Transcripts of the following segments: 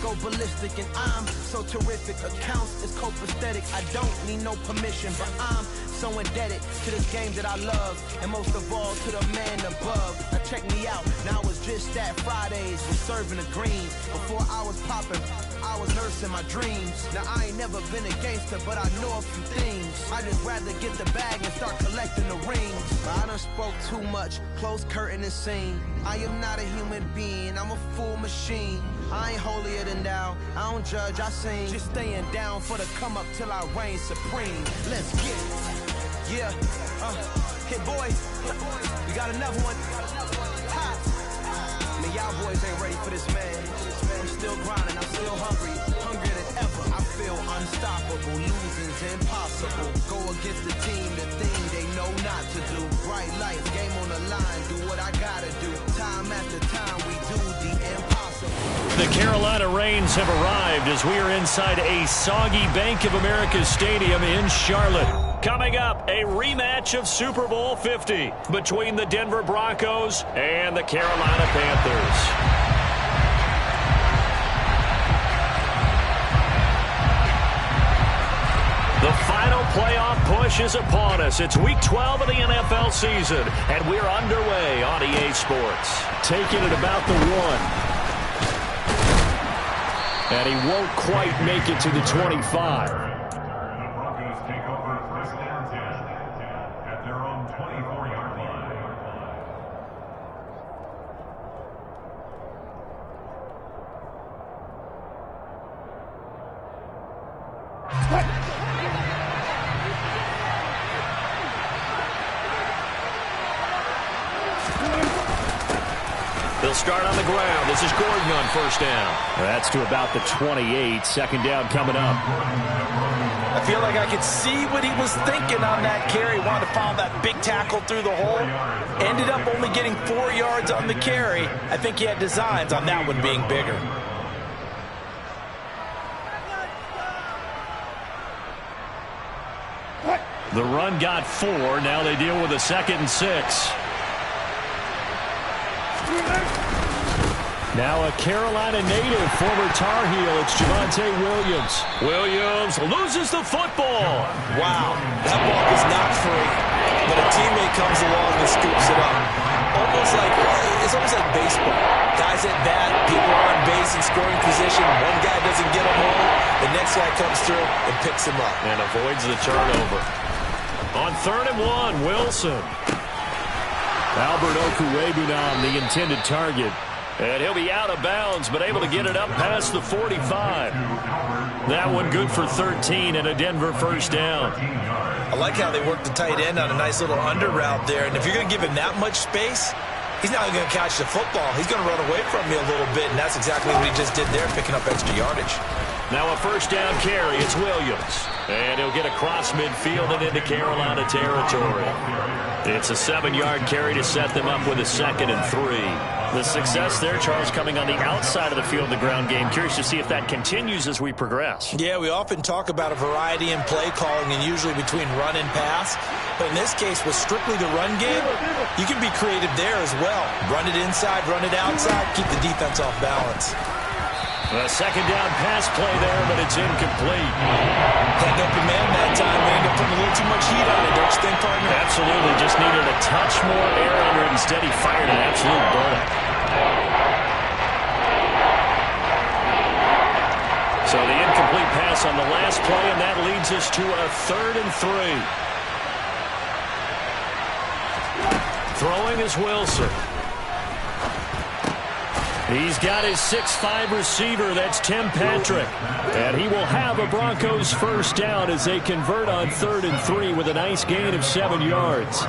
go ballistic, and I'm so terrific. Accounts is copacetic. I don't need no permission, but I'm so indebted to this game that I love, and most of all to the man above. Now check me out. Now it's just that Fridays was serving the green. Before I was popping, I was nursing my dreams. Now I ain't never been a gangster, but I know a few things. I just rather get the bag and start collecting the rings. But I done spoke too much. Close curtain and scene. I am not a human being. I'm a full machine. I ain't holier than thou. I don't judge, I sing. Just staying down for the come up till I reign supreme. Let's get it. Yeah. Hey boys, we got another one. Ha. Man, y'all boys ain't ready for this, man. I'm still grinding, I'm still hungry. Hungrier than ever. I feel unstoppable. Losing's impossible. Go against the team, the thing they know not to do. Bright lights, game on the line. Do what I gotta do. Time after time, we do the impossible. The Carolina Rains have arrived as we are inside a soggy Bank of America Stadium in Charlotte. Coming up, a rematch of Super Bowl 50 between the Denver Broncos and the Carolina Panthers. The final playoff push is upon us. It's Week 12 of the NFL season, and we're underway on EA Sports. Taking it about the 1. And he won't quite make it to the 25. The Broncos take over first and 10 at their own 24-yard line. They'll start on the ground. This is Gordon on first down. That's to about the 28. Second down coming up. I feel like I could see what he was thinking on that carry. Wanted to follow that big tackle through the hole. Ended up only getting 4 yards on the carry. I think he had designs on that one being bigger. The run got 4. Now they deal with a 2nd and 6. Now a Carolina native, former Tar Heel, it's Javonte Williams. Williams loses the football. Wow, that ball is not free, but a teammate comes along and scoops it up. It's almost like baseball. Guys at bat, people are on base in scoring position. One guy doesn't get him home, the next guy comes through and picks him up. And avoids the turnover. On 3rd and 1, Wilson. Albert Okwuegbunam, the intended target. And he'll be out of bounds, but able to get it up past the 45. That one good for 13 and a Denver first down. I like how they work the tight end on a nice little under route there. And if you're going to give him that much space, he's not going to catch the football. He's going to run away from you a little bit, and that's exactly what he just did there, picking up extra yardage. Now a first down carry. It's Williams. And he'll get across midfield and into Carolina territory. It's a 7-yard carry to set them up with a 2nd and 3. The success there, Charles, coming on the outside of the field, the ground game. Curious to see if that continues as we progress. Yeah, we often talk about a variety in play calling and usually between run and pass. But in this case, with strictly the run game, you can be creative there as well. Run it inside, run it outside, keep the defense off balance. A 2nd down pass play there, but it's incomplete. Had open man that time. They ended up putting a little too much heat on it, don't you think, partner? Absolutely. Just needed a touch more air under it. Instead, he fired an absolute bullet. So the incomplete pass on the last play, and that leads us to a 3rd and 3. Throwing is Wilson. He's got his 6'5 receiver. That's Tim Patrick. And he will have a Broncos first down as they convert on 3rd and 3 with a nice gain of 7 yards.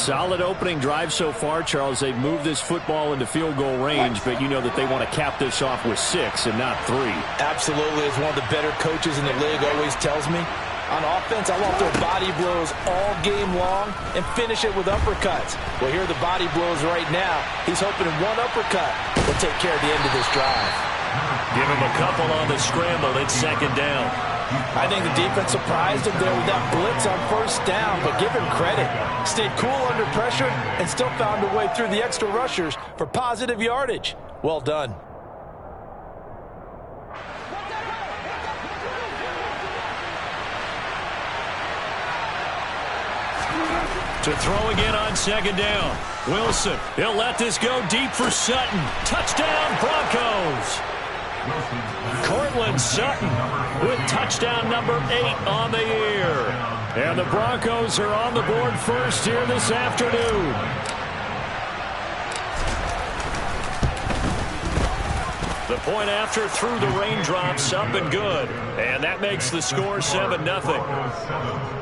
Solid opening drive so far, Charles. They've moved this football into field goal range, but you know that they want to cap this off with 6 and not 3. Absolutely. As one of the better coaches in the league always tells me, on offense, I want to throw body blows all game long and finish it with uppercuts. Well, here are the body blows right now. He's hoping one uppercut will take care of the end of this drive. Give him a couple on the scramble. It's 2nd down. I think the defense surprised him there with that blitz on first down, but give him credit. Stayed cool under pressure and still found a way through the extra rushers for positive yardage. Well done. To throw again on second down. Wilson, he'll let this go deep for Sutton. Touchdown, Broncos. Cortland Sutton with touchdown number 8 on the year. And the Broncos are on the board first here this afternoon. The point after through the raindrops, up and good. And that makes the score 7-0.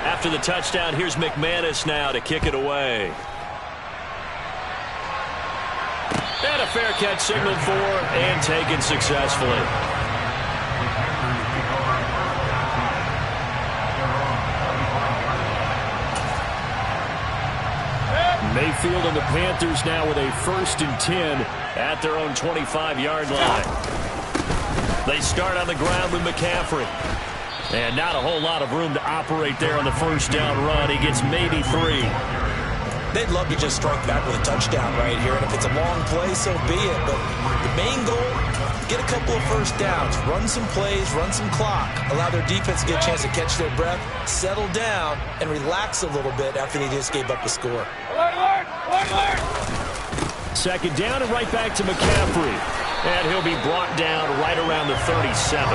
After the touchdown, here's McManus now to kick it away. And a fair catch signaled for and taken successfully. Mayfield and the Panthers now with a 1st and 10 at their own 25-yard line. They start on the ground with McCaffrey. And not a whole lot of room to operate there on the first down run. He gets maybe 3. They'd love to just strike back with a touchdown right here. And if it's a long play, so be it. But the main goal, get a couple of first downs. Run some plays, run some clock. Allow their defense to get a chance to catch their breath, settle down, and relax a little bit after they just gave up the score. Second down and right back to McCaffrey. And he'll be brought down right around the 37.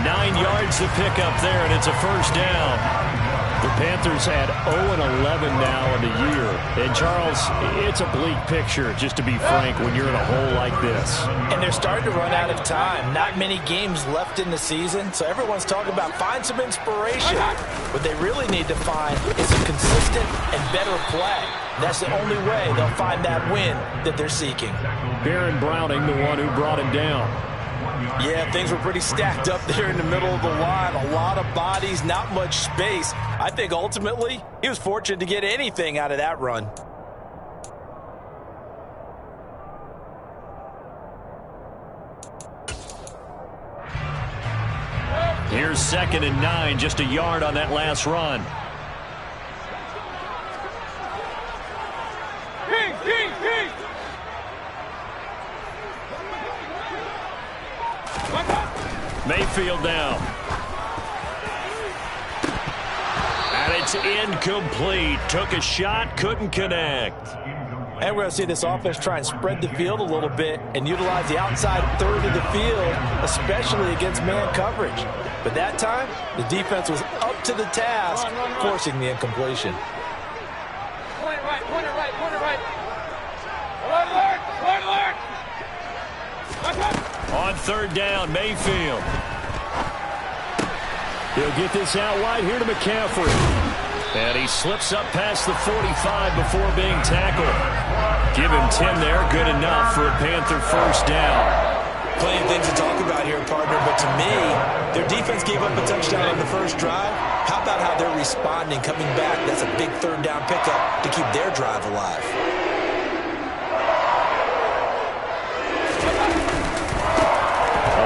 9 yards to pick up there, and it's a first down. The Panthers had 0-11 now in the year. And, Charles, it's a bleak picture, just to be frank, when you're in a hole like this. And they're starting to run out of time. Not many games left in the season, so everyone's talking about find some inspiration. What they really need to find is a consistent and better play. That's the only way they'll find that win that they're seeking. Baron Browning, the one who brought him down. Yeah, things were pretty stacked up there in the middle of the line. A lot of bodies, not much space. I think ultimately he was fortunate to get anything out of that run. Here's 2nd and 9, just a yard on that last run. Mayfield down. And it's incomplete. Took a shot, couldn't connect. And we're going to see this offense try and spread the field a little bit and utilize the outside third of the field, especially against man coverage. But that time, the defense was up to the task, forcing the incompletion. Point right. Alert! On 3rd down, Mayfield. He'll get this out wide here to McCaffrey. And he slips up past the 45 before being tackled. Give him 10 there, good enough for a Panther first down. Plenty of things to talk about here, partner, but to me, their defense gave up a touchdown on the first drive. How about how they're responding, coming back? That's a big 3rd down pickup to keep their drive alive.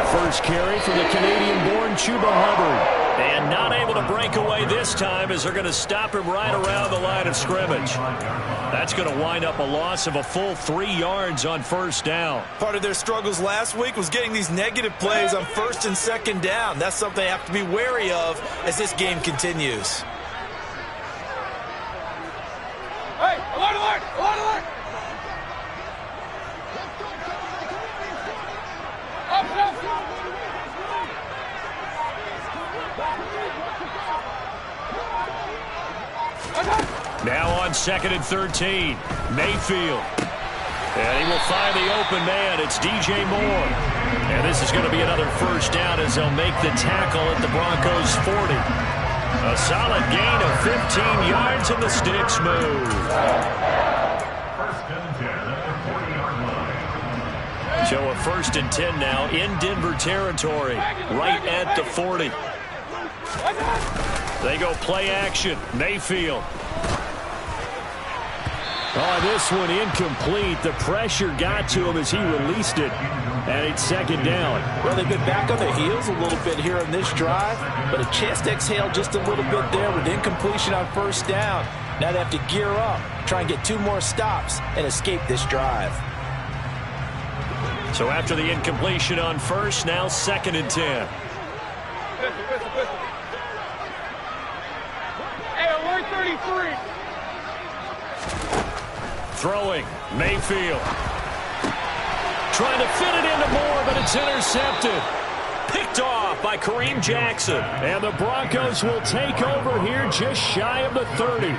First carry from the Canadian-born Chuba Hubbard. And not able to break away this time as they're going to stop him right around the line of scrimmage. That's going to wind up a loss of a full 3 yards on first down. Part of their struggles last week was getting these negative plays on 1st and 2nd down. That's something they have to be wary of as this game continues. Hey, alert! Now on 2nd and 13, Mayfield. And he will find the open man. It's DJ Moore. And this is going to be another first down as they'll make the tackle at the Broncos 40. A solid gain of 15 yards and the sticks move. So a 1st and 10 now in Denver territory, right at the 40. They go play action. Mayfield. Oh, this one incomplete. The pressure got to him as he released it. And it's 2nd down. Well, they've been back on their heels a little bit here on this drive, but a chance to exhale just a little bit there with incompletion on first down. Now they have to gear up, try and get 2 more stops, and escape this drive. So after the incompletion on first, now 2nd and 10. Hey, alert 33. Throwing, Mayfield. Trying to fit it into Moore, but it's intercepted. Picked off by Kareem Jackson. And the Broncos will take over here just shy of the 30.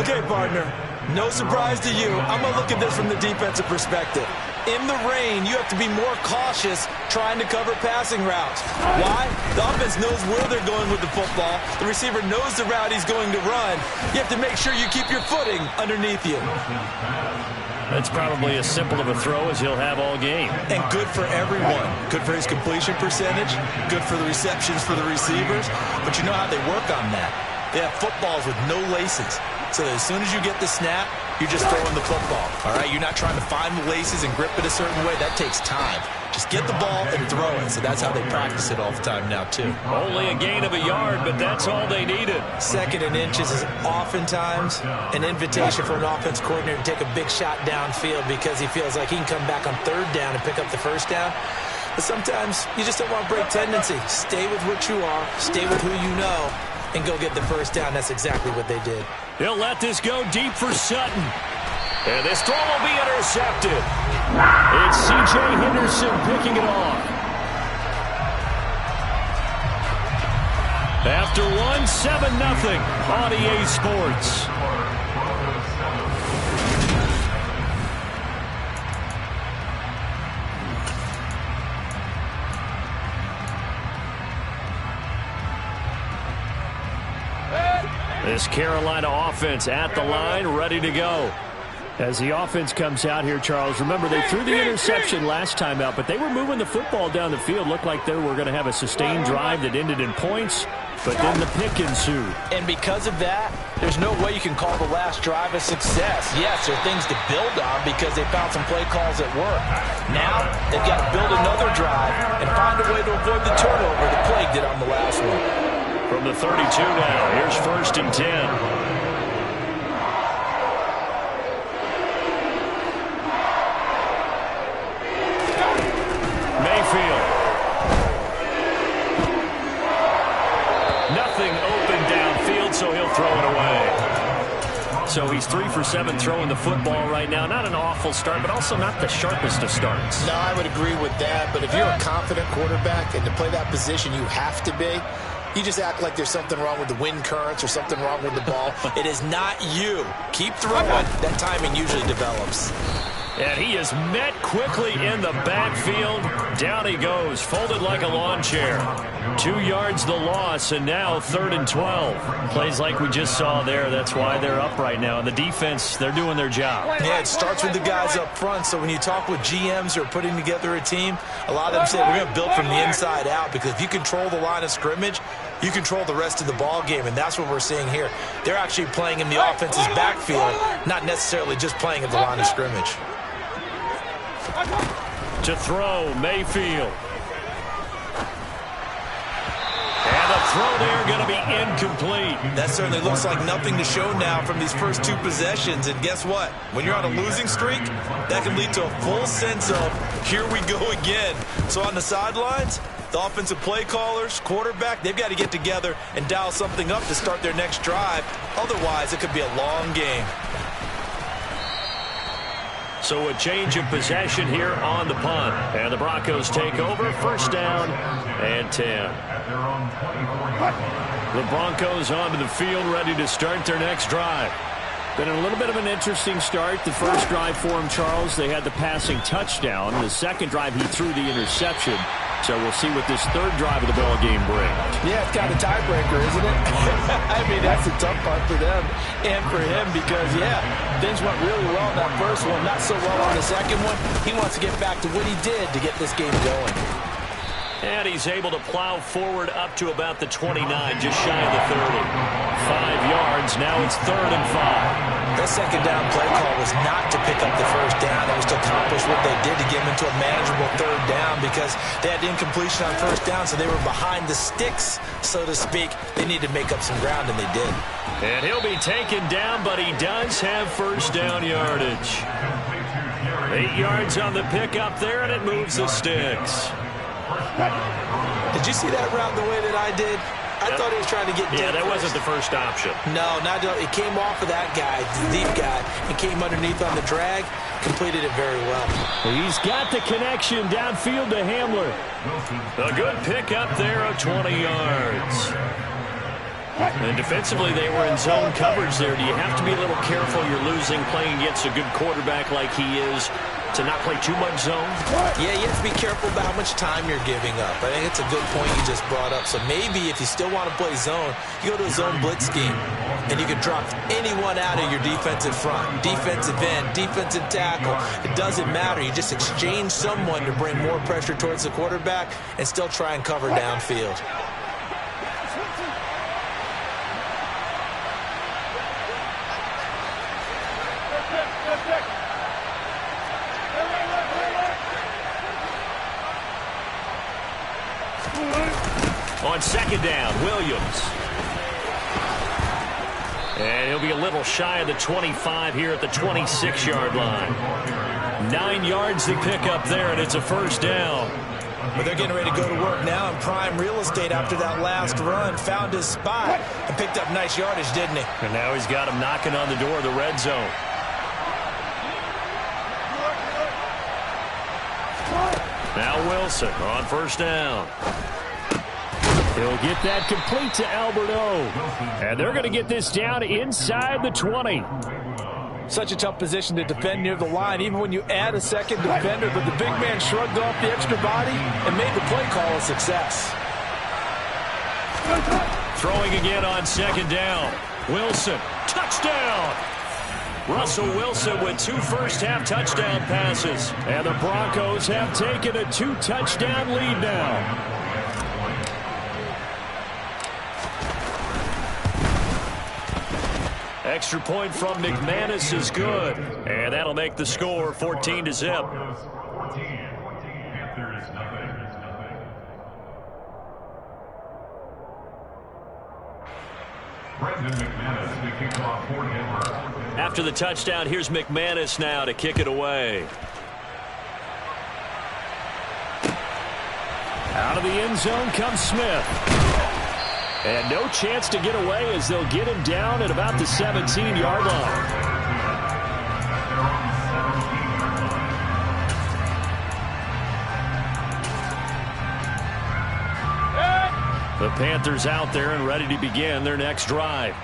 Okay, partner, no surprise to you. I'm going to look at this from the defensive perspective. In the rain, you have to be more cautious trying to cover passing routes. Why? The offense knows where they're going with the football. The receiver knows the route he's going to run. You have to make sure you keep your footing underneath you. That's probably as simple of a throw as he'll have all game. And good for everyone. Good for his completion percentage. Good for the receptions for the receivers. But you know how they work on that. They have footballs with no laces. So that as soon as you get the snap, you're just throwing the football. All right, you're not trying to find the laces and grip it a certain way. That takes time. Just get the ball and throw it. So that's how they practice it all the time now, too. Only a gain of a yard, but that's all they needed. 2nd and inches is oftentimes an invitation for an offense coordinator to take a big shot downfield because he feels like he can come back on 3rd down and pick up the 1st down. But sometimes you just don't want to break tendency. Stay with what you are, stay with who you know, and go get the 1st down. That's exactly what they did. He'll let this go deep for Sutton. And this throw will be intercepted. It's C.J. Henderson picking it off. After 1, 7-0 on EA Sports. This Carolina offense at the line, ready to go. As the offense comes out here, Charles, remember they threw the interception last time out, but they were moving the football down the field. Looked like they were going to have a sustained drive that ended in points, but then the pick ensued. And because of that, there's no way you can call the last drive a success. Yes, there are things to build on because they found some play calls that work. Now, they've got to build another drive and find a way to avoid the turnover the Plague did on the last one. From the 32 now, here's 1st and 10. Mayfield. Nothing open downfield, so he'll throw it away. So he's 3 for 7 throwing the football right now. Not an awful start, but also not the sharpest of starts. No, I would agree with that. But if you're a confident quarterback and to play that position, you have to be. You just act like there's something wrong with the wind currents or something wrong with the ball. It is not you. Keep throwing. That timing usually develops. And he is met quickly in the backfield. Down he goes, folded like a lawn chair. 2 yards the loss, and now 3rd and 12. Plays like we just saw there. That's why they're up right now. And the defense, they're doing their job. Yeah, it starts with the guys up front. So when you talk with GMs who are putting together a team, a lot of them say we're going to build from the inside out, because if you control the line of scrimmage, you control the rest of the ball game, and that's what we're seeing here. They're actually playing in the offense's backfield, not necessarily just playing at the line of scrimmage. To throw, Mayfield. And the throw there going to be incomplete. That certainly looks like nothing to show now from these first 2 possessions. And guess what? When you're on a losing streak, that can lead to a full sense of, here we go again. So on the sidelines, the offensive play callers, quarterback, they've got to get together and dial something up to start their next drive. Otherwise, it could be a long game. So a change of possession here on the punt. And the Broncos take over. 1st down and 10. The Broncos onto the field, ready to start their next drive. Been a little bit of an interesting start. The first drive for him, Charles, they had the passing touchdown. The second drive, he threw the interception. So we'll see what this 3rd drive of the ball game brings. Yeah, it's kind of a tiebreaker, isn't it? I mean, that's a tough part for them and for him because, yeah, things went really well in that first one, not so well on the second one. He wants to get back to what he did to get this game going. And he's able to plow forward up to about the 29, just shy of the 30. 5 yards, now it's 3rd and 5. That second down play call was not to pick up the first down. It was to accomplish what they did to get them into a manageable 3rd down because they had incompletion on first down, so they were behind the sticks, so to speak. They needed to make up some ground, and they did. And he'll be taken down, but he does have first down yardage. 8 yards on the pickup there, and it moves the sticks. Did you see that route the way that I did? I thought he was trying to get deep. Yeah, that wasn't the first option. No, not it came off of that guy, the deep guy, and came underneath on the drag. Completed it very well. He's got the connection downfield to Hamler. A good pickup there of 20 yards. And defensively, they were in zone coverage there. Do you have to be a little careful? You're losing playing against a good quarterback like he is to not play too much zone? Yeah, you have to be careful about how much time you're giving up. I think it's a good point you just brought up. So maybe if you still want to play zone, you go to a zone blitz scheme, and you can drop anyone out of your defensive front, defensive end, defensive tackle. It doesn't matter. You just exchange someone to bring more pressure towards the quarterback and still try and cover downfield. On second down, Williams. And he'll be a little shy of the 25 here at the 26-yard line. 9 yards to pick up there, and it's a first down. But they're getting ready to go to work now in prime real estate after that last run. Found his spot and picked up nice yardage, didn't he? And now he's got him knocking on the door of the red zone. Now Wilson on first down. He'll get that complete to Alberto. And they're going to get this down inside the 20. Such a tough position to defend near the line, even when you add a second defender. But the big man shrugged off the extra body and made the play call a success. Throwing again on second down. Wilson, touchdown. Russell Wilson with 2 first-half touchdown passes. And the Broncos have taken a 2-touchdown lead now. Extra point from McManus is good. And that'll make the score 14-0. After the touchdown, here's McManus now to kick it away. Out of the end zone comes Smith. And no chance to get away as they'll get him down at about the 17-yard line. The Panthers out there and ready to begin their next drive.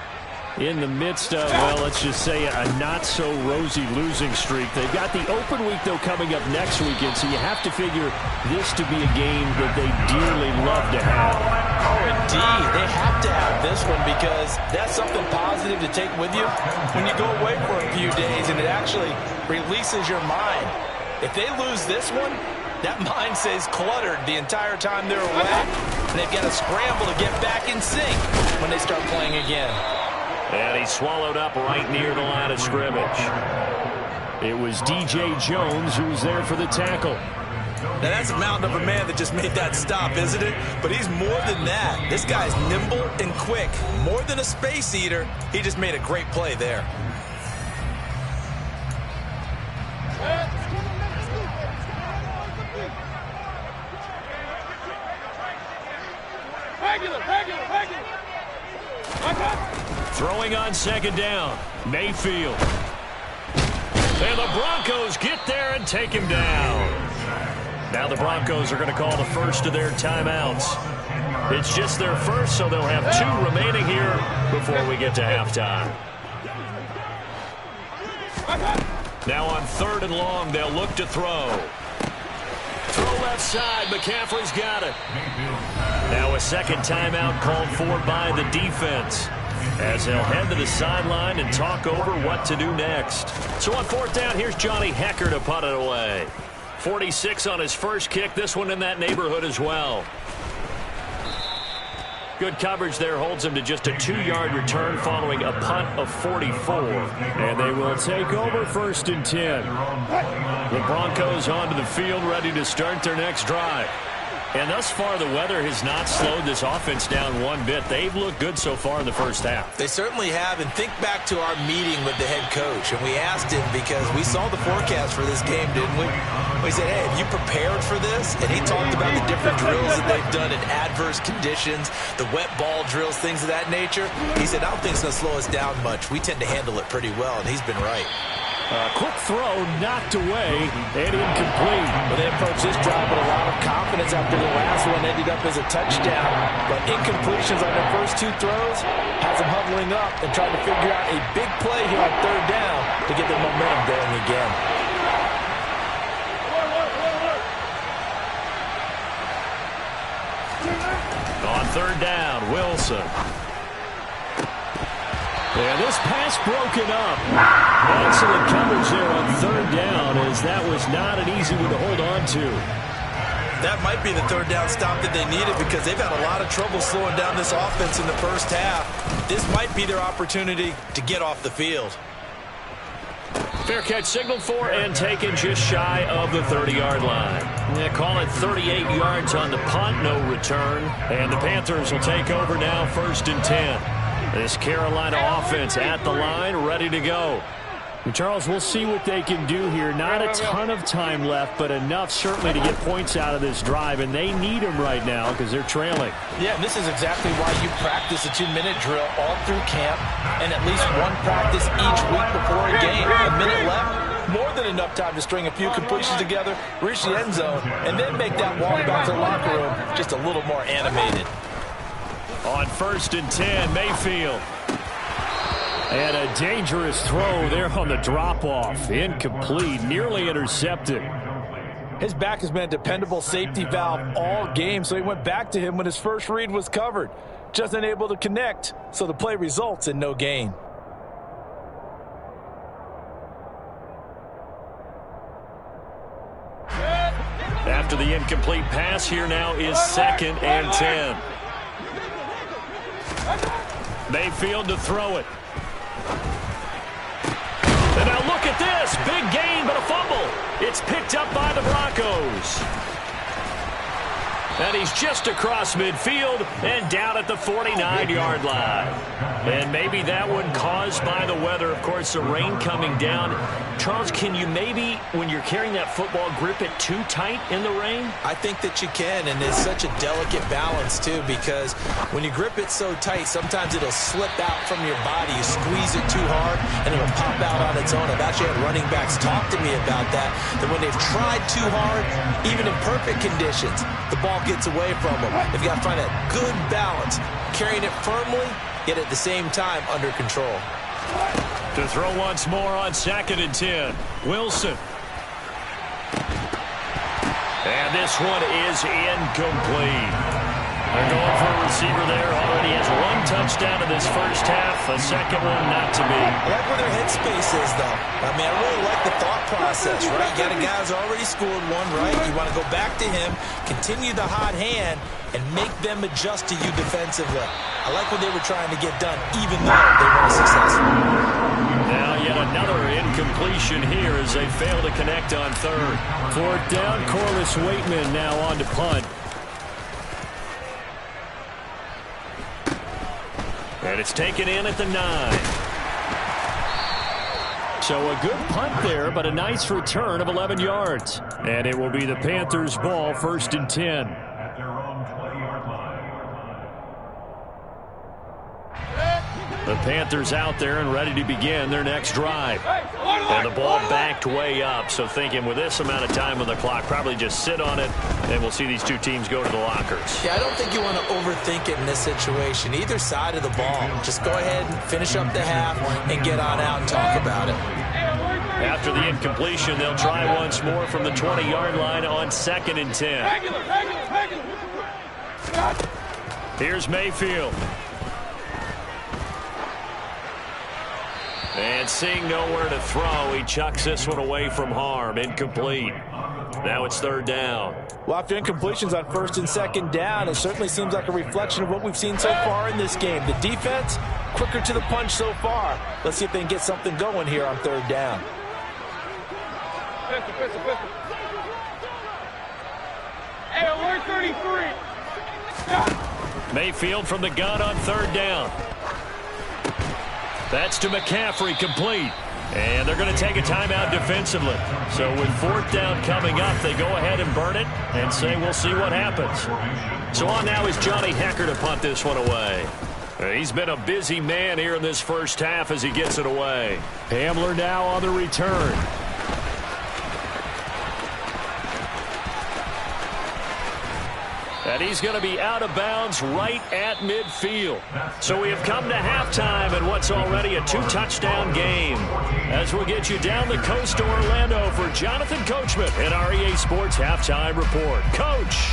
In the midst of, well, let's just say a not-so-rosy losing streak. They've got the open week, though, coming up next weekend, so you have to figure this to be a game that they dearly love to have. Oh, indeed. They have to have this one because that's something positive to take with you when you go away for a few days, and it actually releases your mind. If they lose this one, that mind stays cluttered the entire time they're away, and they've got to scramble to get back in sync when they start playing again. And he swallowed up right near the line of scrimmage. It was DJ Jones who was there for the tackle. Now, that's a mountain of a man that just made that stop, isn't it? But he's more than that. This guy's nimble and quick. More than a space eater, he just made a great play there. Throwing on second down, Mayfield. And the Broncos get there and take him down. Now the Broncos are going to call the first of their timeouts. It's just their first, so they'll have 2 remaining here before we get to halftime. Now on 3rd and long, they'll look to throw. Throw left side, McCaffrey's got it. Now a second timeout called for by the defense, as they'll head to the sideline and talk over what to do next. So on 4th down, here's Johnny Hecker to punt it away. 46 on his first kick. This one in that neighborhood as well. Good coverage there holds him to just a 2-yard return following a punt of 44. And they will take over 1st and 10. The Broncos onto the field ready to start their next drive. And thus far, the weather has not slowed this offense down one bit. They've looked good so far in the first half. They certainly have. And think back to our meeting with the head coach. And we asked him because we saw the forecast for this game, didn't we? We said, hey, have you prepared for this? And he talked about the different drills that they've done in adverse conditions, the wet ball drills, things of that nature. He said, I don't think it's going to slow us down much. We tend to handle it pretty well, and he's been right. Quick throw, knocked away, and incomplete. Well, they approached this drive with a lot of confidence after the last one ended up as a touchdown. But incompletions on their first 2 throws has them huddling up and trying to figure out a big play here on 3rd down to get their momentum going again. On 3rd down, Wilson. And this pass broken up. Excellent coverage there on 3rd down, as that was not an easy one to hold on to. That might be the 3rd down stop that they needed because they've had a lot of trouble slowing down this offense in the first half. This might be their opportunity to get off the field. Fair catch signaled for and taken just shy of the 30-yard line. They call it 38 yards on the punt, no return. And the Panthers will take over now, 1st and 10. This Carolina offense at the line, ready to go. And Charles, we'll see what they can do here. Not a ton of time left, but enough certainly to get points out of this drive, and they need them right now because they're trailing. Yeah, and this is exactly why you practice a 2-minute drill all through camp and at least one practice each week before a game. A minute left, more than enough time to string a few completions together, reach the end zone, and then make that walk back to the locker room just a little more animated. On 1st and 10, Mayfield. And a dangerous throw there on the drop-off. Incomplete, nearly intercepted. His back has been a dependable safety valve all game, so he went back to him when his first read was covered. Just unable to connect, so the play results in no gain. After the incomplete pass, here now is 2nd and 10. Mayfield to throw it. And now look at this. Big gain, but a fumble. It's picked up by the Broncos. And he's just across midfield and down at the 49-yard line. And maybe that one caused by the weather. Of course, the rain coming down. Charles, can you maybe, when you're carrying that football, grip it too tight in the rain? I think that you can, and it's such a delicate balance, too, because when you grip it so tight, sometimes it'll slip out from your body. You squeeze it too hard, and it'll pop out on its own. I've actually had running backs talk to me about that when they've tried too hard, even in perfect conditions, the ball gets away from them. They've got to find that good balance, carrying it firmly, yet at the same time under control. To throw once more on 2nd and 10. Wilson. And this one is incomplete. They're going for a receiver there. Already has 1 touchdown in this first half. A second one not to be. I like where their headspace is, though. I mean, I really like the thought process, right? You got a guy who's already scored one, right? You want to go back to him, continue the hot hand, and make them adjust to you defensively. I like what they were trying to get done, even though they weren't successful. Now yet another incompletion here as they fail to connect on 3rd. 4th down, Corliss Waitman now on to punt. And it's taken in at the 9. So a good punt there, but a nice return of 11 yards. And it will be the Panthers' ball, 1st and 10. At their own 20-yard line. The Panthers out there and ready to begin their next drive. And the ball backed way up, so thinking with this amount of time on the clock, probably just sit on it, and we'll see these two teams go to the lockers. Yeah, I don't think you want to overthink it in this situation. Either side of the ball. Just go ahead and finish up the half and get on out and talk about it. After the incompletion, they'll try once more from the 20-yard line on 2nd and 10. Here's Mayfield. And seeing nowhere to throw, he chucks this one away from harm. Incomplete. Now it's third down. Well, after incompletions on first and second down, it certainly seems like a reflection of what we've seen so far in this game. The defense, quicker to the punch so far. Let's see if they can get something going here on third down. Hey, alert 33. Mayfield from the gun on third down. That's to McCaffrey, complete. And they're going to take a timeout defensively. So with fourth down coming up, they go ahead and burn it and say we'll see what happens. So on now is Johnny Hecker to punt this one away. He's been a busy man here in this first half as he gets it away. Hamler now on the return. And he's going to be out of bounds right at midfield. So we have come to halftime in what's already a two-touchdown game. As we'll get you down the coast to Orlando for Jonathan Coachman in our EA Sports Halftime Report. Coach.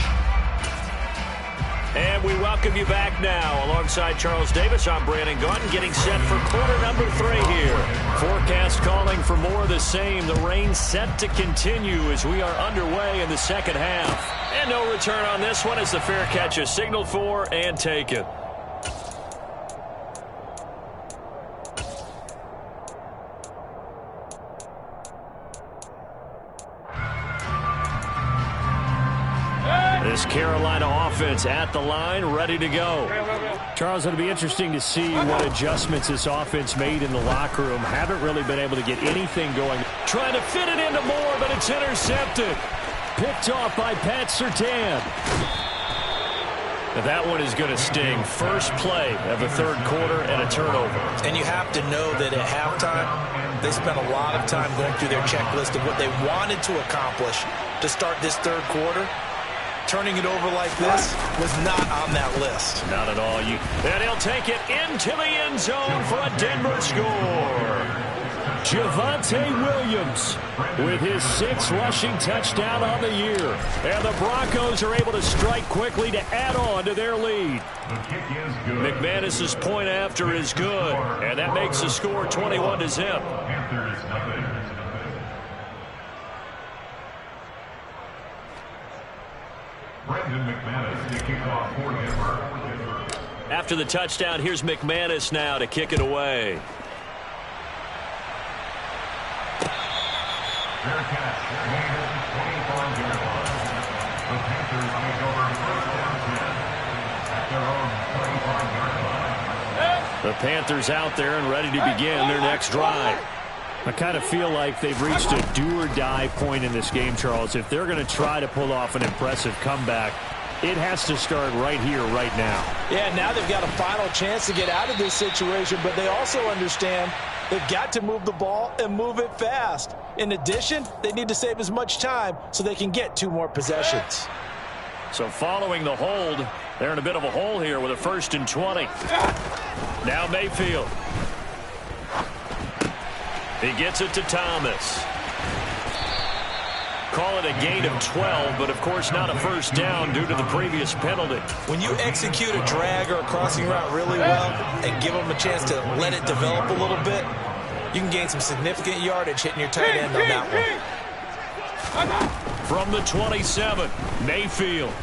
And we welcome you back now. Alongside Charles Davis, I'm Brandon Gaudin, getting set for quarter number 3 here. Forecast calling for more of the same. The rain set to continue as we are underway in the second half. And no return on this one as the fair catch is signaled for and taken. This Carolina offense at the line, ready to go. Charles, it'll be interesting to see what adjustments this offense made in the locker room. Haven't really been able to get anything going. Trying to fit it into Moore, but it's intercepted. Picked off by Pat Surtain. That one is going to sting. First play of the third quarter and a turnover. And you have to know that at halftime, they spent a lot of time going through their checklist of what they wanted to accomplish to start this third quarter. Turning it over like this was not on that list. Not at all. And he'll take it into the end zone for a Denver score. Javonte Williams with his 6th rushing touchdown on the year. And the Broncos are able to strike quickly to add on to their lead. McManus's point after is good. And that makes the score 21-0. After the touchdown, here's McManus now to kick it away. Fair catch, made at the 25-yard line. The Panthers take over first down 10 at their own 25-yard line. The Panthers out there and ready to begin their next drive. I kind of feel like they've reached a do-or-die point in this game, Charles. If they're going to try to pull off an impressive comeback, it has to start right here, right now. Yeah, now they've got a final chance to get out of this situation, but they also understand they've got to move the ball and move it fast. In addition, they need to save as much time so they can get 2 more possessions. So following the hold, they're in a bit of a hole here with a 1st and 20. Now Mayfield. He gets it to Thomas. Call it a gain of 12, but of course not a first down due to the previous penalty. When you execute a drag or a crossing route really well and give them a chance to let it develop a little bit, you can gain some significant yardage hitting your tight end on that one. From the 27, Mayfield.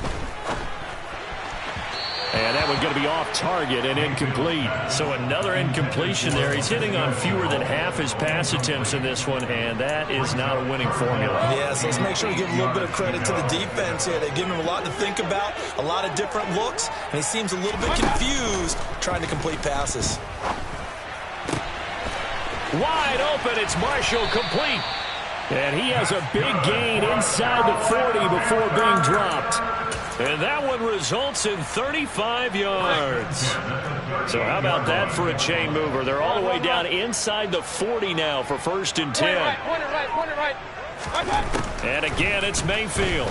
And that one's going to be off target and incomplete. So another incompletion there. He's hitting on fewer than half his pass attempts in this one, and that is not a winning formula. Yeah, so let's make sure we give a little bit of credit to the defense here. They've given him a lot to think about, a lot of different looks, and he seems a little bit confused trying to complete passes. Wide open, it's Marshall, complete. And he has a big gain inside the 40 before being dropped. And that one results in 35 yards. So how about that for a chain mover? They're all the way down inside the 40 now for 1st and 10. And again, it's Mayfield.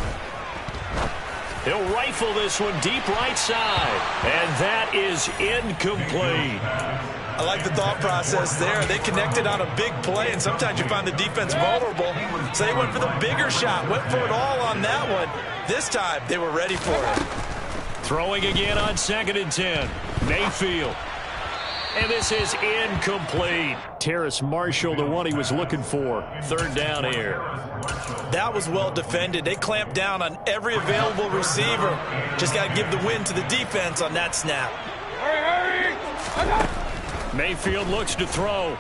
He'll rifle this one deep right side. And that is incomplete. I like the thought process there. They connected on a big play, and sometimes you find the defense vulnerable. So they went for the bigger shot, went for it all on that one. This time, they were ready for it. Throwing again on 2nd and 10. Mayfield. And this is incomplete. Terrace Marshall, the one he was looking for. 3rd down here. That was well defended. They clamped down on every available receiver. Just got to give the win to the defense on that snap. Hurry, hurry! Mayfield looks to throw.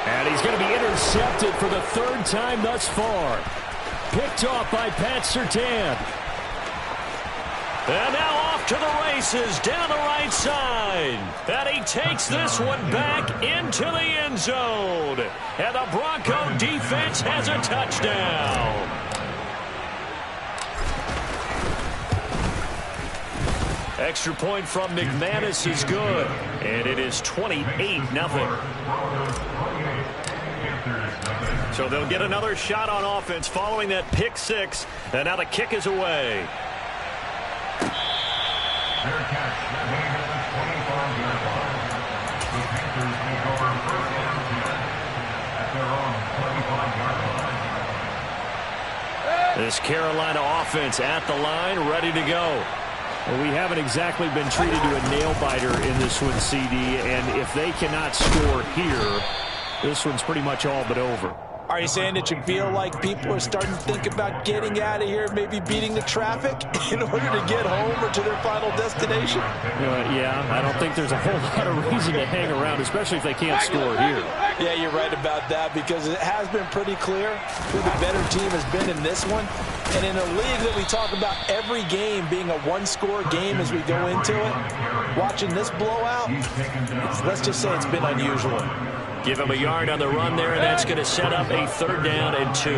And he's going to be intercepted for the 3rd time thus far. Picked off by Pat Surtain. And now off to the races down the right side. And he takes this one back into the end zone. And the Bronco defense has a touchdown. Extra point from McManus is good. And it is 28-0. So they'll get another shot on offense following that pick 6. And now the kick is away. Fair catch. Made at the 25-yard line. The Panthers take over 1st and 10 at their own 25-yard line. This Carolina offense at the line, ready to go. Well, we haven't exactly been treated to a nail-biter in this one, CD, and if they cannot score here, this one's pretty much all but over. Are you saying that you feel like people are starting to think about getting out of here, maybe beating the traffic in order to get home or to their final destination? Yeah, I don't think there's a whole lot of reason to hang around, especially if they can't score here. Yeah, you're right about that, because it has been pretty clear who the better team has been in this one. And in a league that we talk about every game being a one-score game as we go into it, watching this blowout, let's just say it's been unusual. Give him a yard on the run there, and that's going to set up a 3rd down and 2.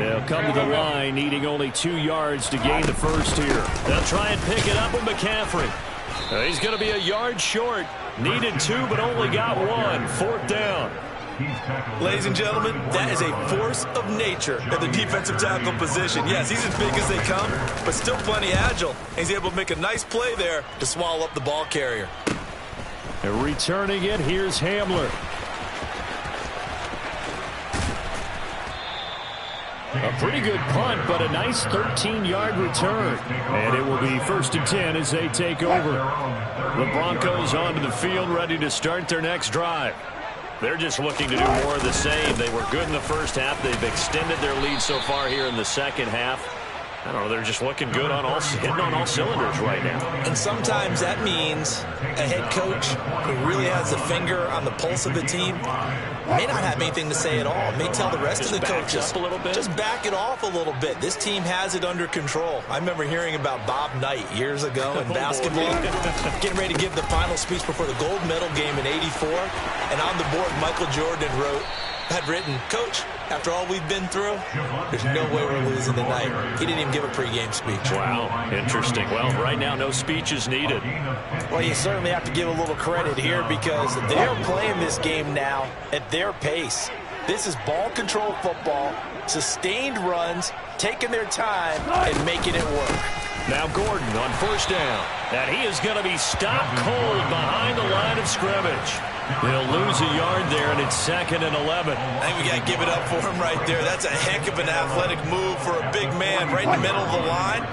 They'll come to the line, needing only 2 yards to gain the first here. They'll try and pick it up with McCaffrey. He's going to be a yard short. Needed 2, but only got 1. 4th down. Ladies and gentlemen, that is a force of nature at the defensive tackle position. Yes, he's as big as they come, but still plenty agile. He's able to make a nice play there to swallow up the ball carrier. And returning it, here's Hamler. A pretty good punt, but a nice 13-yard return. And it will be 1st and 10 as they take over. The Broncos onto the field, ready to start their next drive. They're just looking to do more of the same. They were good in the first half. They've extended their lead so far here in the second half. I don't know, they're just looking good hitting on all cylinders right now. And sometimes that means a head coach who really has a finger on the pulse of the team may not have anything to say at all. May tell the rest of the coaches, up a little bit. Just back it off a little bit. This team has it under control. I remember hearing about Bob Knight years ago in basketball, getting ready to give the final speech before the gold medal game in '84. And on the board, Michael Jordan had written, "Coach, after all we've been through, there's no way we're losing tonight." He didn't even give a pregame speech. Wow, interesting. Well, right now, no speech is needed. Well, you certainly have to give a little credit here because they're playing this game now at their pace. This is ball control football, sustained runs, taking their time, and making it work. Now Gordon on 1st down. And he is going to be stopped cold behind the line of scrimmage. He'll lose a yard there, and it's 2nd and 11. I think we got to give it up for him right there. That's a heck of an athletic move for a big man right in the middle of the line.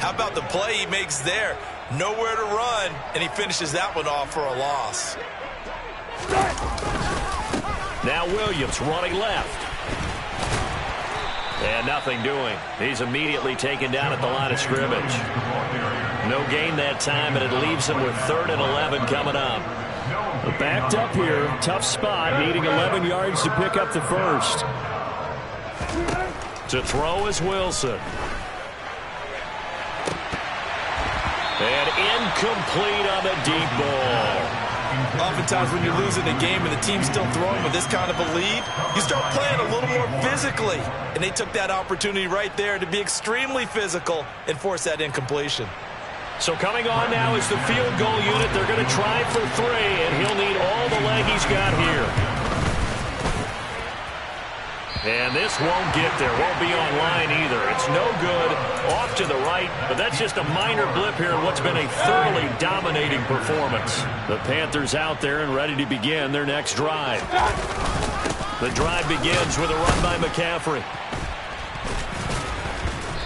How about the play he makes there? Nowhere to run, and he finishes that one off for a loss. Now Williams running left. And nothing doing. He's immediately taken down at the line of scrimmage. No gain that time, and it leaves him with 3rd and 11 coming up. Backed up here, tough spot, needing 11 yards to pick up the first. To throw is Wilson. And incomplete on the deep ball. Oftentimes when you're losing a game and the team's still throwing with this kind of a lead, you start playing a little more physically. And they took that opportunity right there to be extremely physical and force that incompletion. So coming on now is the field goal unit. They're going to try for 3, and he'll need all the leg he's got here. And this won't get there. Won't be on line either. It's no good. Off to the right, but that's just a minor blip here in what's been a thoroughly dominating performance. The Panthers out there and ready to begin their next drive. The drive begins with a run by McCaffrey.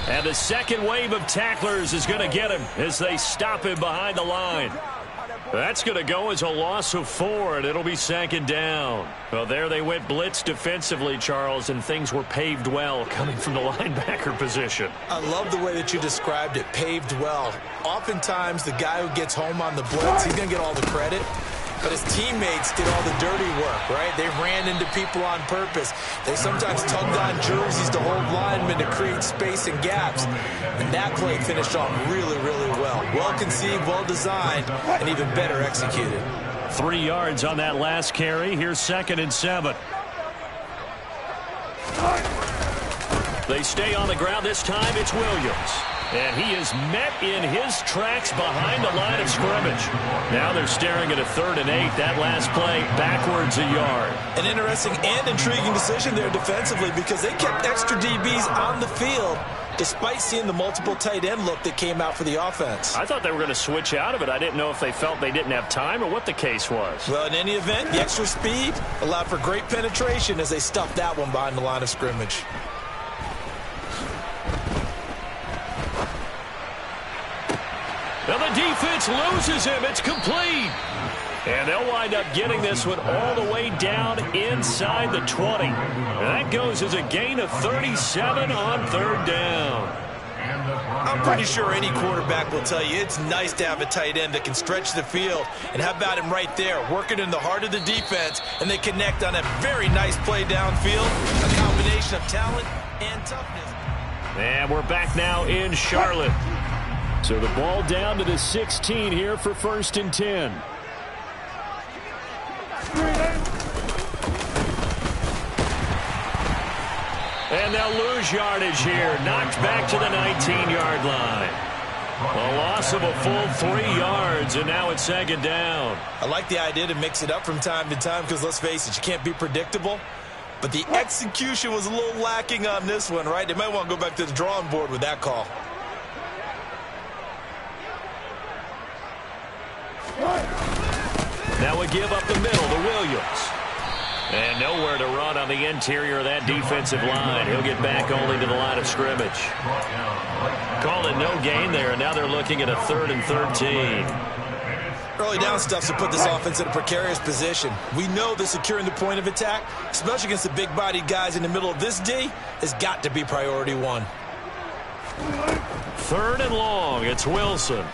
And the second wave of tacklers is going to get him as they stop him behind the line. That's going to go as a loss of 4, and it'll be 2nd down. Well, there they went blitz defensively, Charles, and things were paved well coming from the linebacker position. I love the way that you described it, paved well. Oftentimes, the guy who gets home on the blitz, he's going to get all the credit. But his teammates did all the dirty work, right? They ran into people on purpose. They sometimes tugged on jerseys to hold linemen to create space and gaps. And that play finished off really, really well. Well conceived, well designed, and even better executed. 3 yards on that last carry. Here's 2nd and 7. They stay on the ground. This time it's Williams. And he is met in his tracks behind the line of scrimmage. Now they're staring at a 3rd and 8. That last play backwards a yard. An interesting and intriguing decision there defensively because they kept extra DBs on the field despite seeing the multiple tight end look that came out for the offense. I thought they were going to switch out of it. I didn't know if they felt they didn't have time or what the case was. Well, in any event, the extra speed allowed for great penetration as they stuffed that one behind the line of scrimmage. Now the defense loses him. It's complete. And they'll wind up getting this one all the way down inside the 20. And that goes as a gain of 37 on 3rd down. I'm pretty sure any quarterback will tell you it's nice to have a tight end that can stretch the field. And how about him right there, working in the heart of the defense, and they connect on a very nice play downfield, a combination of talent and toughness. And we're back now in Charlotte. So the ball down to the 16 here for 1st and 10. And they'll lose yardage here. Knocked back to the 19-yard line. A loss of a full 3 yards, and now it's 2nd down. I like the idea to mix it up from time to time because, let's face it, you can't be predictable. But the execution was a little lacking on this one, right? They might want to go back to the drawing board with that call. Now we give up the middle to Williams. And nowhere to run on the interior of that defensive line. He'll get back only to the line of scrimmage. Called it no gain there, and now they're looking at a 3rd and 13. Early down stuff to put this offense in a precarious position. We know that securing the point of attack, especially against the big-bodied guys in the middle of this D, has got to be priority 1. 3rd and long. It's Wilson.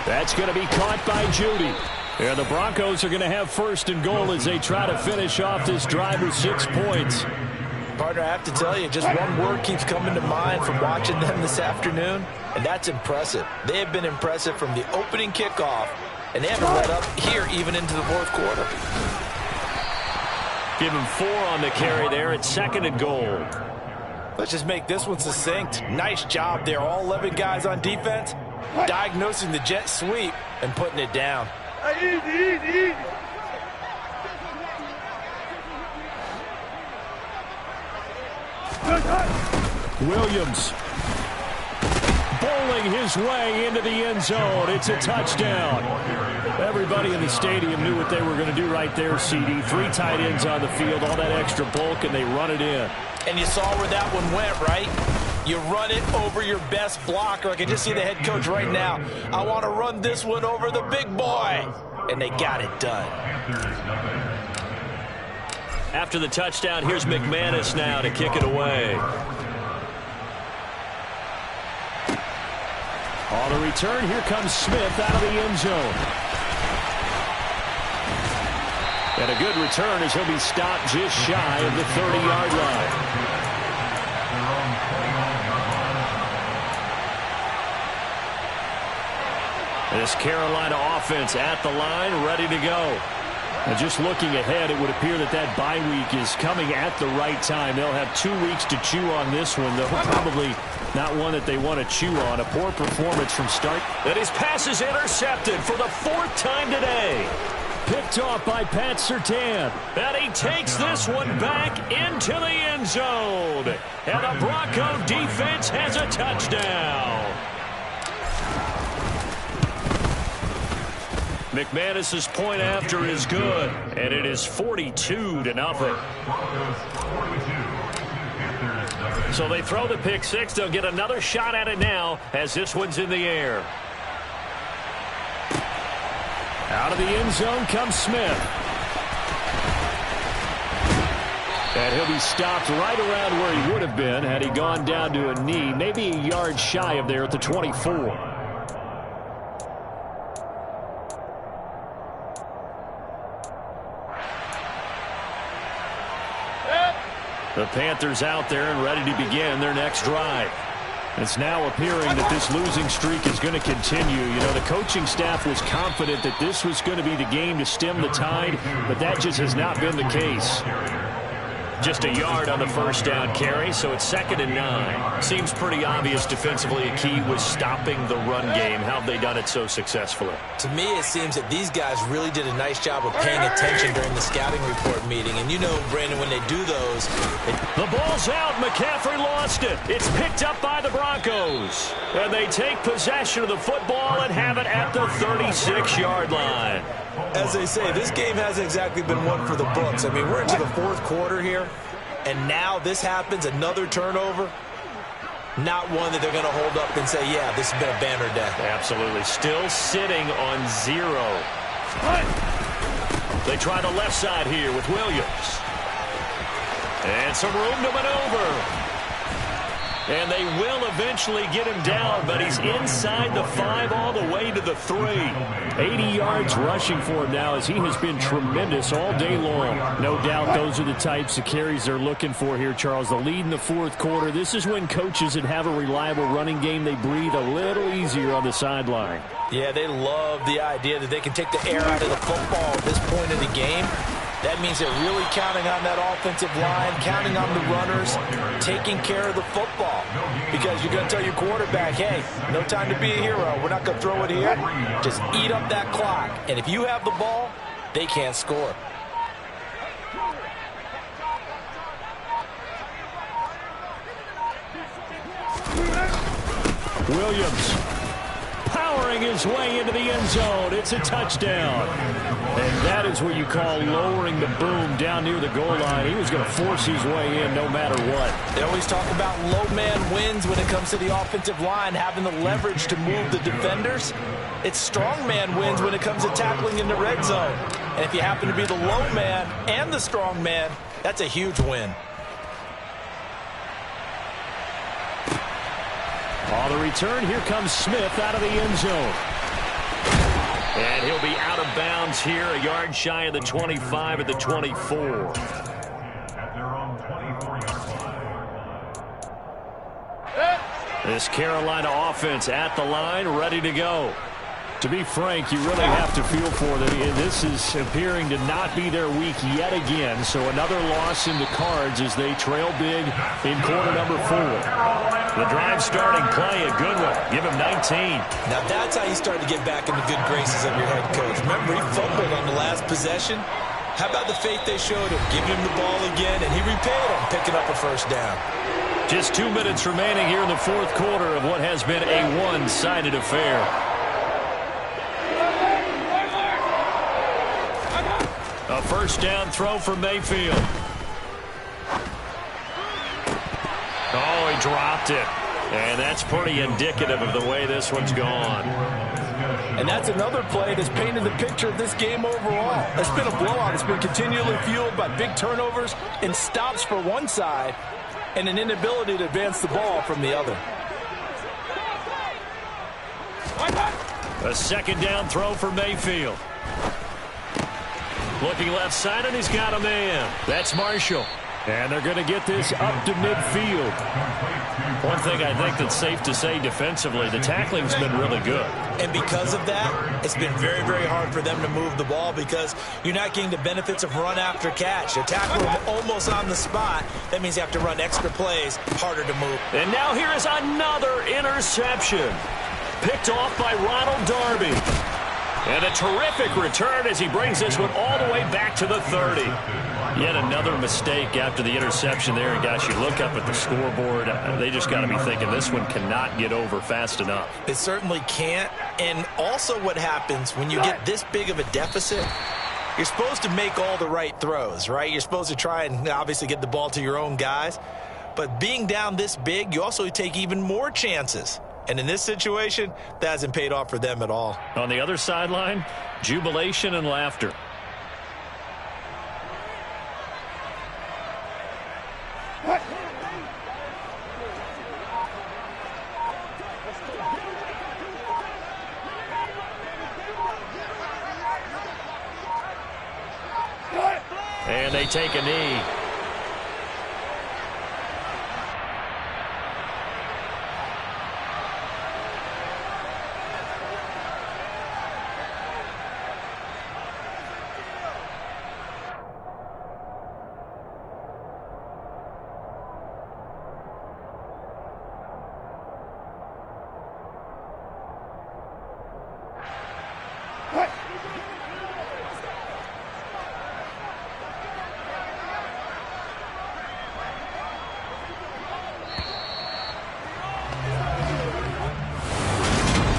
That's going to be caught by Judy. And the Broncos are going to have 1st and goal as they try to finish off this drive with 6 points. Partner, I have to tell you, just one word keeps coming to mind from watching them this afternoon, and that's impressive. They have been impressive from the opening kickoff, and they haven't let up here even into the 4th quarter. Give him 4 on the carry there at 2nd and goal. Let's just make this one succinct. Nice job there. All 11 guys on defense, diagnosing the jet sweep and putting it down. Easy. Williams bowling his way into the end zone. It's a touchdown. Everybody in the stadium knew what they were going to do right there, CD. 3 tight ends on the field, all that extra bulk, and they run it in. And you saw where that one went, right? You run it over your best blocker. I can just see the head coach right now. I want to run this one over the big boy. And they got it done. After the touchdown, here's McManus now to kick it away. On the return, here comes Smith out of the end zone. And a good return as he'll be stopped just shy of the 30-yard line. This Carolina offense at the line, ready to go. And just looking ahead, it would appear that that bye week is coming at the right time. They'll have 2 weeks to chew on this one, though probably not one that they want to chew on. A poor performance from start. And his pass is intercepted for the 4th time today. Picked off by Pat Surtain. And he takes this one back into the end zone. And the Bronco defense has a touchdown. McManus's point after is good, and it is 42-0. So they throw the pick 6. They'll get another shot at it now as this one's in the air. Out of the end zone comes Smith. And he'll be stopped right around where he would have been had he gone down to a knee, maybe a yard shy of there at the 24. The Panthers out there and ready to begin their next drive. It's now appearing that this losing streak is going to continue. You know, the coaching staff was confident that this was going to be the game to stem the tide, but that just has not been the case. Just a yard on the first down carry, so it's 2nd and 9. Seems pretty obvious defensively a key was stopping the run game. How have they done it so successfully? To me, it seems that these guys really did a nice job of paying attention during the scouting report meeting. And you know, Brandon, when they do those... The ball's out. McCaffrey lost it. It's picked up by the Broncos. And they take possession of the football and have it at the 36-yard line. As they say, this game hasn't exactly been one for the books. I mean, we're into the 4th quarter here, and now this happens, another turnover. Not one that they're going to hold up and say, yeah, this has been a banner day. Absolutely. Still sitting on 0. They try the left side here with Williams. And some room to maneuver. And they will eventually get him down, but he's inside the 5 all the way to the 3. 80 yards rushing for him now as he has been tremendous all day long. No doubt those are the types of carries they're looking for here, Charles. The lead in the 4th quarter. This is when coaches that have a reliable running game, they breathe a little easier on the sideline. Yeah, they love the idea that they can take the air out of the football at this point of the game. That means they're really counting on that offensive line, counting on the runners, taking care of the football. Because you're going to tell your quarterback, hey, no time to be a hero. We're not going to throw it here. Just eat up that clock. And if you have the ball, they can't score. Williams powering his way into the end zone. It's a touchdown. And that is what you call lowering the boom down near the goal line. He was going to force his way in no matter what. They always talk about low man wins when it comes to the offensive line, having the leverage to move the defenders. It's strong man wins when it comes to tackling in the red zone. And if you happen to be the low man and the strong man, that's a huge win. On the return, here comes Smith out of the end zone. And he'll be out of bounds here, a yard shy of the 25 at the 24. At their own 24-yard line. This Carolina offense at the line, ready to go. To be frank, you really have to feel for them. This is appearing to not be their week yet again. So another loss in the cards as they trail big in quarter number 4. The drive starting play, a good one. Give him 19. Now that's how you start to get back in the good graces of your head coach. Remember, he fumbled on the last possession. How about the faith they showed him, giving him the ball again, and he repaid him, picking up a first down. Just 2 minutes remaining here in the 4th quarter of what has been a one-sided affair. A first down throw for Mayfield. Oh, he dropped it. And that's pretty indicative of the way this one's gone. And that's another play that's painted the picture of this game overall. It's been a blowout. It's been continually fueled by big turnovers and stops for one side and an inability to advance the ball from the other. A second down throw for Mayfield. Looking left side, and he's got a man. That's Marshall. And they're going to get this up to midfield. One thing I think that's safe to say defensively, the tackling's been really good. And because of that, it's been very, very hard for them to move the ball because you're not getting the benefits of run after catch. They're tackling almost on the spot. That means you have to run extra plays, harder to move. And now here is another interception. Picked off by Ronald Darby. And a terrific return as he brings this one all the way back to the 30. Yet another mistake after the interception there. And, gosh, you look up at the scoreboard, they just got to be thinking this one cannot get over fast enough. It certainly can't. And also what happens when you get this big of a deficit, you're supposed to make all the right throws, right? You're supposed to try and obviously get the ball to your own guys. But being down this big, you also take even more chances. And in this situation, that hasn't paid off for them at all. On the other sideline, jubilation and laughter. And they take a knee.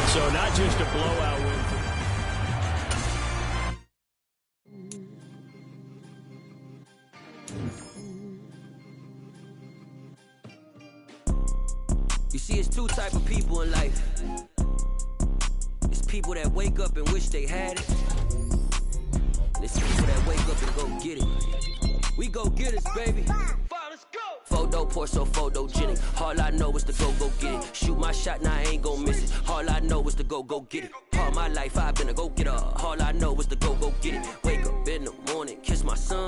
So not just a blowout win. You see, it's two type of people in life. It's people that wake up and wish they had it. And it's people that wake up and go get it. We go get it, baby. Photo poor, so photogenic. All I know is to go get it. Shoot my shot, now I ain't gon' miss it. All I know is to go get it. All my life I've been a go-getter. All I know is to go get it.